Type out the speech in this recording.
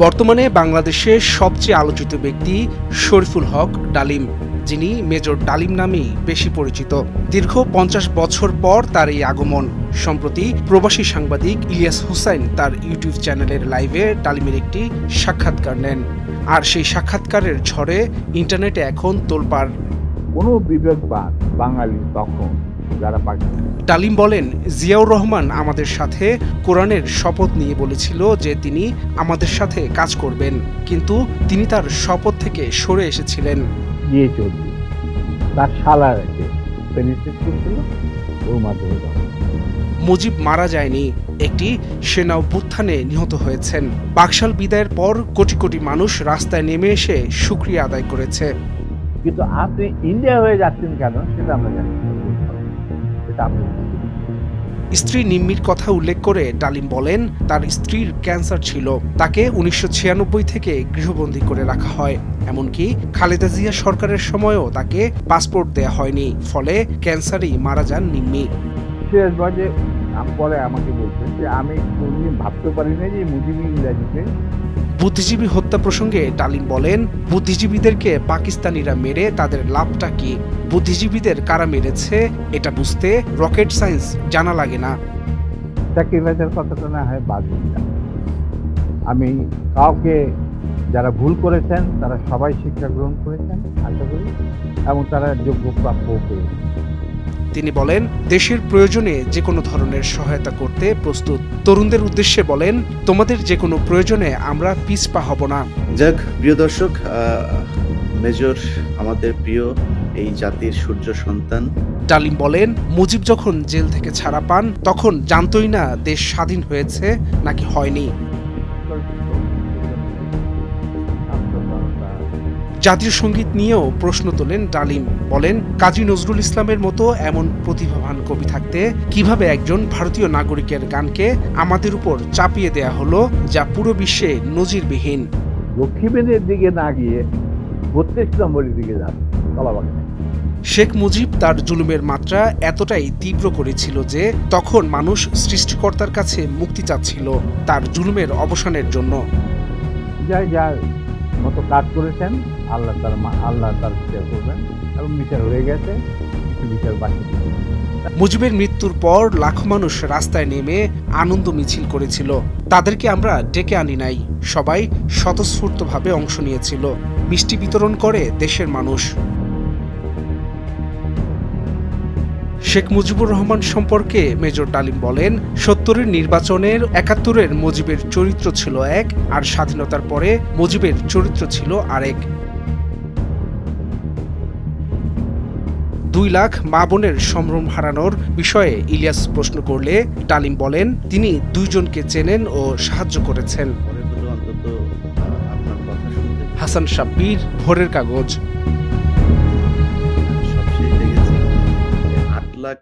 বর্তমানে বাংলাদেশের সবচেয়ে আলোচিত ব্যক্তি শরীফুল হক ডালিম, যিনি মেজর ডালিম নামেই বেশি পরিচিত। দীর্ঘ ৫০ বছর পর তার এই আগমন। সম্প্রতি প্রবাসী সাংবাদিক ইলিয়াস হোসাইন তার ইউটিউব চ্যানেলের লাইভে ডালিমের একটি সাক্ষাৎকার নেন, আর সেই সাক্ষাৎকারের ঝড়ে ইন্টারনেটে এখন তোলপাড়। কোনো বিবেকবান বাঙালি তখন যারা ডালিম বলেন, জিয়াউর রহমান আমাদের সাথে কোরআনের শপথ নিয়ে বলেছিল যে তিনি আমাদের সাথে কাজ করবেন, কিন্তু তিনি তার শপথ থেকে সরে এসেছিলেন। তার শালা রেখে করছিল, ওর মাধ্যমে মুজিব মারা যায়নি, একটি সেনা অভ্যুত্থানে নিহত হয়েছেন। বাকশাল বিদায়ের পর কোটি কোটি মানুষ রাস্তায় নেমে এসে শুকরিয়া আদায় করেছে। কিন্তু আপনি ইন্ডিয়া হয়ে যাচ্ছেন কেন সেটা আমরা জানি। স্ত্রী নিম্মির কথা উল্লেখ করে ডালিম বলেন, তার স্ত্রীর ক্যান্সার ছিল, তাকে ১৯৯৬ থেকে গৃহবন্দী করে রাখা হয়। এমনকি খালেদা জিয়া সরকারের সময়ও তাকে পাসপোর্ট দেয়া হয়নি, ফলে ক্যান্সারেই মারা যান নিম্মি। পরে আমাকে বলছেন যে আমি কোনদিন ভাবতে পারি না যে মুজিবি ইংরেজিতে। বুদ্ধিজীবী হত্যা প্রসঙ্গে ডালিম বলেন, বুদ্ধিজীবীদেরকে পাকিস্তানিরা মেরে তাদের লাভটা কি? বুদ্ধিজীবীদের কারা মেরেছে এটা বুঝতে রকেট সায়েন্স জানা লাগে না। কথাটা না হয় বাদ দিলাম। আমি কাউকে যারা ভুল করেছেন তারা সবাই শিক্ষা গ্রহণ করেছেন আশা করি, এবং তারা যোগ্য প্রাপ্য পেয়েছেন। তিনি বলেন, দেশের প্রয়োজনে যে কোনো ধরনের সহায়তা করতে প্রস্তুত। তরুণদের উদ্দেশ্যে বলেন, তোমাদের যে কোনো প্রয়োজনে আমরা পিছপা হব না। যাক প্রিয় দর্শক, মেজর আমাদের প্রিয় এই জাতির সূর্য সন্তান। ডালিম বলেন, মুজিব যখন জেল থেকে ছাড়া পান তখন জানতই না দেশ স্বাধীন হয়েছে নাকি হয়নি। জাতীয় সঙ্গীত নিয়েও প্রশ্ন তোলেন ডালিম, বলেন, কাজী নজরুল ইসলামের মতো এমন প্রতিভাবান কবি থাকতে কিভাবে একজন ভারতীয় নাগরিকের গানকে আমাদের উপর চাপিয়ে দেয়া হলো, যা পুরো বিশ্বে নজিরবিহীন। লক্ষ্মীবেনের দিকে না গিয়ে ৩২ নম্বরের দিকে যান। শেখ মুজিব তার জুলুমের মাত্রা এতটাই তীব্র করেছিল যে তখন মানুষ সৃষ্টিকর্তার কাছে মুক্তি চাচ্ছিল তার জুলুমের অবসানের জন্য। যার মতো কাজ করেছেন আল্লাহ তার বিচার করবেন, এবং বিচার হয়ে গেছে, বিচার বাকি। মুজিবের মৃত্যুর পর লাখো মানুষ রাস্তায় নেমে আনন্দ মিছিল করেছিল। তাদেরকে আমরা ডেকে আনি নাই, সবাই স্বতঃস্ফূর্তভাবে অংশ নিয়েছিল। মিষ্টি বিতরণ করে দেশের মানুষ। শেখ মুজিবুর রহমান সম্পর্কে মেজর ডালিম বলেন, ৭০-এর নির্বাচনের ৭১-এর মুজিবের চরিত্র ছিল এক, আর স্বাধীনতার পরে মুজিবের চরিত্র ছিল আরেক। ২ লাখ মা বোনের সম্ভ্রম হারানোর বিষয়ে ইলিয়াস প্রশ্ন করলে ডালিম বলেন, তিনি দুইজনকে চেনেন ও সাহায্য করেছেন। হাসান শাব্বির, ভোরের কাগজ। সবশেষ দেখেছি ৮ লাখ